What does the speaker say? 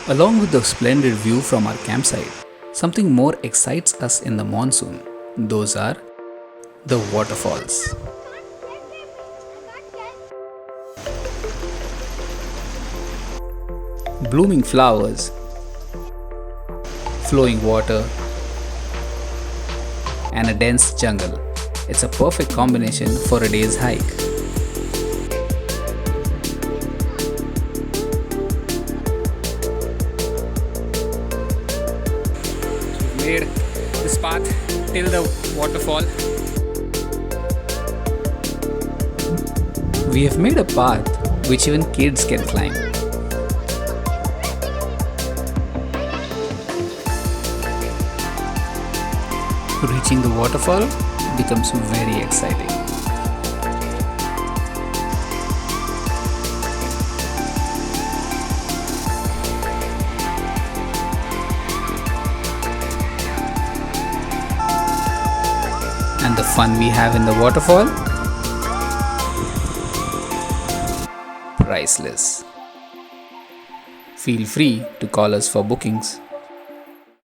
Along with the splendid view from our campsite, something more excites us in the monsoon. Those are the waterfalls. Blooming flowers, flowing water, and a dense jungle. It's a perfect combination for a day's hike. Made this path till the waterfall. We have made a path which even kids can climb. Reaching the waterfall becomes very exciting. And the fun we have in the waterfall? Priceless. Feel free to call us for bookings.